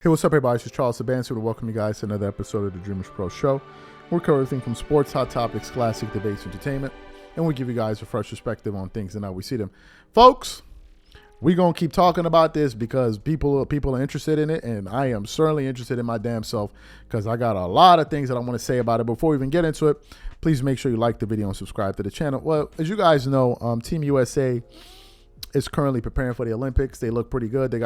Hey, what's up, everybody? This is Charles Sabansi to welcome you guys to another episode of the DREAMERSPRO show. We cover everything from sports, hot topics, classic debates, entertainment, and we give you guys a fresh perspective on things and how we see them. Folks, we're going to keep talking about this because people are interested in it, and I am certainly interested in my damn self because I got a lot of things that I want to say about it. Before we even get into it, please make sure you like the video and subscribe to the channel. Well, as you guys know, Team USA is currently preparing for the Olympics. They look pretty good. They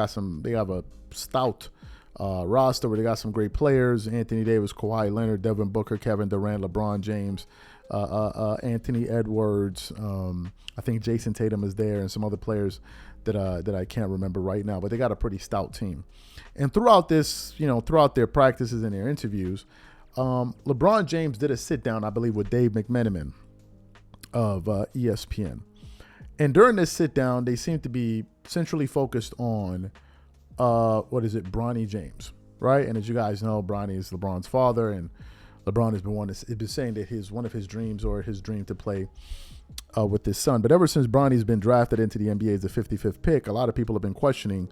have a stout roster where they got some great players: Anthony Davis, Kawhi Leonard, Devin Booker, Kevin Durant, LeBron James, Anthony Edwards. I think Jason Tatum is there, and some other players that I can't remember right now. But they got a pretty stout team. And throughout this, throughout their practices and their interviews, LeBron James did a sit down, I believe, with Dave McMenamin of ESPN. And during this sit down, they seem to be centrally focused on Bronny James, right? And as you guys know, Bronny is LeBron's father, and LeBron has been saying that one of his dreams to play with his son. But ever since Bronny's been drafted into the NBA as the 55th pick, a lot of people have been questioning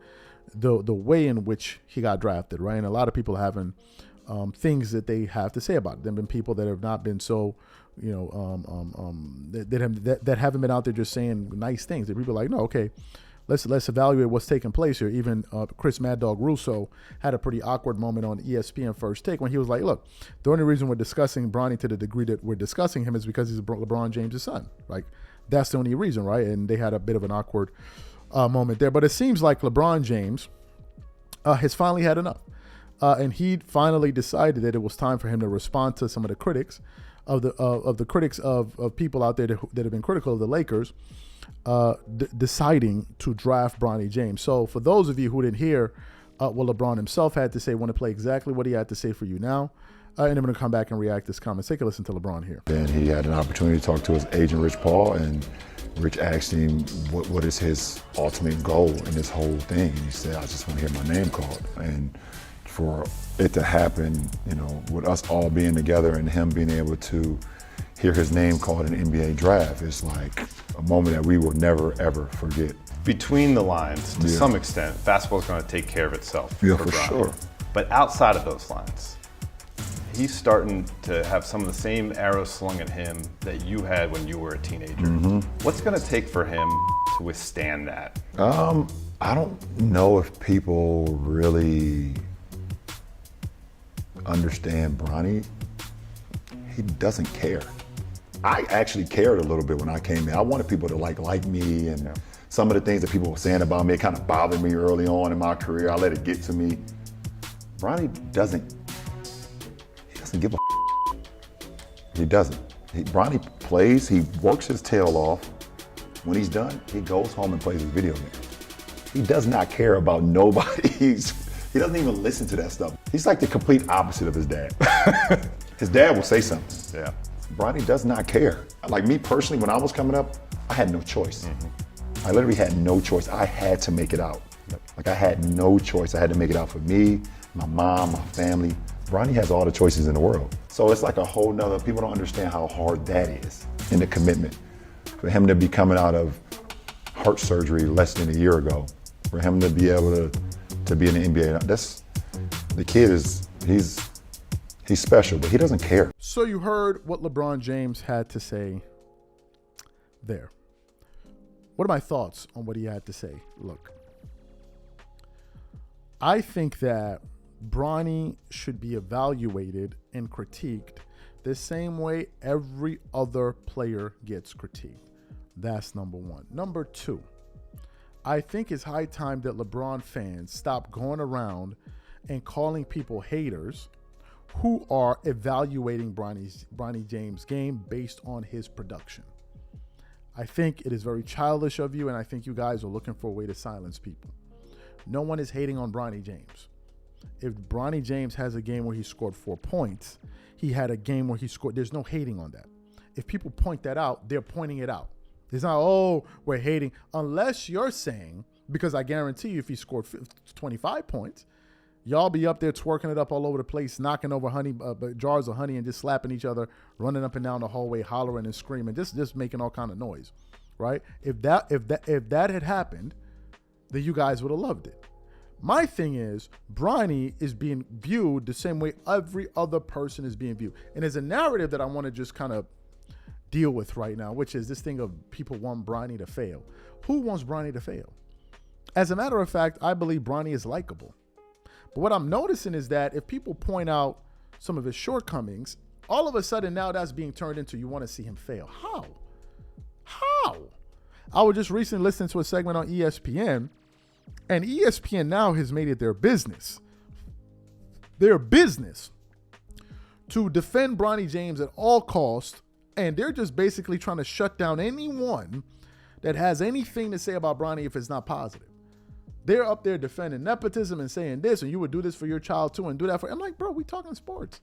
the way in which he got drafted, right? And a lot of people having things that they have to say about it. There have been people that have not been so, that haven't been out there just saying nice things. That people are like, no, okay, let's evaluate what's taking place here. Even Chris Mad Dog Russo had a pretty awkward moment on ESPN First Take when he was like, look, the only reason we're discussing Bronny to the degree that we're discussing him is because he's LeBron James' son. Like, that's the only reason, right? And they had a bit of an awkward moment there. But it seems like LeBron James has finally had enough. And he finally decided that it was time for him to respond to some of the critics of people out there that have been critical of the Lakers deciding to draft Bronny James. So for those of you who didn't hear what LeBron himself had to say, I want to play exactly what he had to say for you now. And I'm going to come back and react to this comment. Take a listen to LeBron here. And he had an opportunity to talk to his agent, Rich Paul, and Rich asked him what is his ultimate goal in this whole thing. He said, I just want to hear my name called. And for it to happen, with us all being together and him being able to hear his name called in the NBA draft, it's like a moment that we will never, ever forget. Between the lines, to some extent, basketball's going to take care of itself. Yeah, for sure. But outside of those lines, he's starting to have some of the same arrows slung at him that you had when you were a teenager. Mm-hmm. What's going to take for him to withstand that? I don't know if people really understand Bronny. He doesn't care. I actually cared a little bit when I came in. I wanted people to like me, and some of the things that people were saying about me, it kind of bothered me early on in my career. I let it get to me. Bronny doesn't give a He doesn't. Bronny plays, he works his tail off. When he's done, he goes home and plays his video game. He does not care about nobody. He doesn't even listen to that stuff. He's like the complete opposite of his dad. His dad will say something. Yeah. Bronny does not care. Like me personally, when I was coming up, I had no choice. Mm-hmm. I literally had no choice. I had to make it out. Like I had no choice. I had to make it out for me, my mom, my family. Bronny has all the choices in the world. So it's like a whole nother, people don't understand how hard that is and the commitment. For him to be coming out of heart surgery less than a year ago, for him to be able to be in the NBA, the kid he's special, but he doesn't care. So you heard what LeBron James had to say there. What are my thoughts on what he had to say? Look, I think that Bronny should be evaluated and critiqued the same way every other player gets critiqued. That's number one. Number two, I think it's high time that LeBron fans stop going around and calling people haters who are evaluating Bronny James' game based on his production. I think it is very childish of you, and I think you guys are looking for a way to silence people. No one is hating on Bronny James. If Bronny James has a game where he scored 4 points, he had a game where he scored, there's no hating on that. If people point that out, they're pointing it out. It's not, oh, we're hating, unless you're saying, because I guarantee you if he scored 25 points, y'all be up there twerking it up all over the place, knocking over jars of honey and just slapping each other, running up and down the hallway, hollering and screaming, just making all kind of noise, right? If that had happened, then you guys would have loved it. My thing is, Bronny is being viewed the same way every other person is being viewed. And there's a narrative that I want to just kind of deal with right now, which is this thing of people want Bronny to fail. Who wants Bronny to fail? As a matter of fact, I believe Bronny is likable. But what I'm noticing is that if people point out some of his shortcomings, all of a sudden now that's being turned into you want to see him fail. How? I was just recently listening to a segment on ESPN, and ESPN now has made it their business to defend Bronny James at all costs, and they're just basically trying to shut down anyone that has anything to say about Bronny if it's not positive. They're up there defending nepotism and saying this, and you would do this for your child too and do that for... I'm like, bro, we talking sports.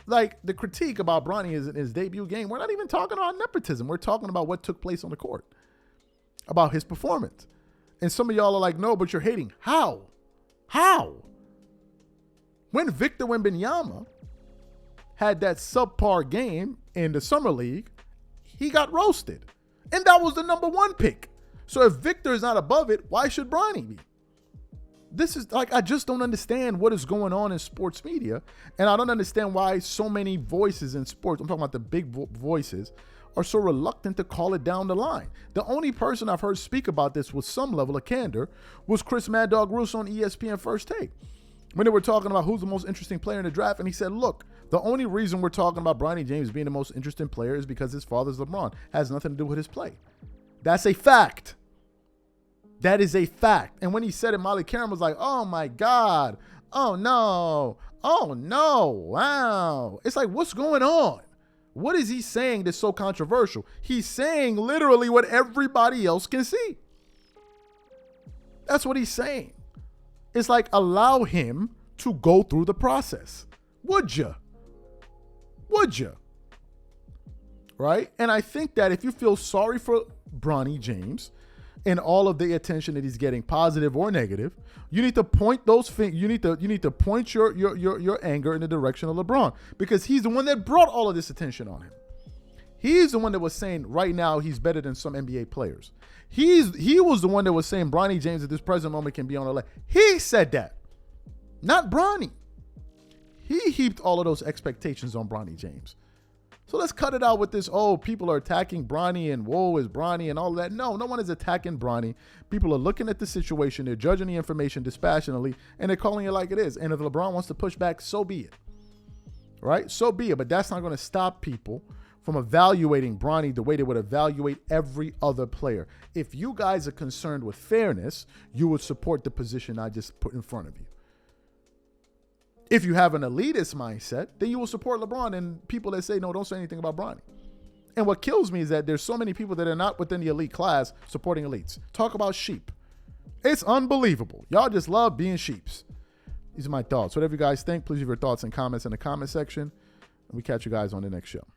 Like the critique about Bronny is in his debut game. We're not even talking about nepotism. We're talking about what took place on the court, about his performance. And some of y'all are like, no, but you're hating. How? When Victor Wembanyama had that subpar game in the summer league, he got roasted. And that was the number 1 pick. So if Victor is not above it, why should Bronny be? This is like, I just don't understand what is going on in sports media. And I don't understand why so many voices in sports, I'm talking about the big voices, are so reluctant to call it down the line. The only person I've heard speak about this with some level of candor was Chris Mad Dog Russo on ESPN First Take, when they were talking about who's the most interesting player in the draft. And he said, look, the only reason we're talking about Bronny James being the most interesting player is because his father's LeBron. Has nothing to do with his play. That's a fact. That is a fact. And when he said it, Molly Karen was like, oh my God. Oh no. Wow. It's like, what's going on? What is he saying that's so controversial? He's saying literally what everybody else can see. That's what he's saying. It's like, allow him to go through the process. Would you? Right? And I think that if you feel sorry for Bronny James and all of the attention that he's getting, positive or negative, you need to point those fingers. You need to point your anger in the direction of LeBron, because he's the one that brought all of this attention on him. He's the one that was saying right now he's better than some NBA players. He was the one that was saying Bronny James at this present moment can be on the left. He said that, not Bronny. He heaped all of those expectations on Bronny James. So let's cut it out with this, oh, people are attacking Bronny and whoa is Bronny and all that. No one is attacking Bronny. People are looking at the situation. They're judging the information dispassionately, and they're calling it like it is. And if LeBron wants to push back, so be it. Right? So be it. But that's not going to stop people from evaluating Bronny the way they would evaluate every other player. If you guys are concerned with fairness, you would support the position I just put in front of you. If you have an elitist mindset, then you will support LeBron and people that say, no, don't say anything about Bronny. And what kills me is that there's so many people that are not within the elite class supporting elites. Talk about sheep. It's unbelievable. Y'all just love being sheeps. These are my thoughts. Whatever you guys think, please leave your thoughts and comments in the comment section. And we catch you guys on the next show.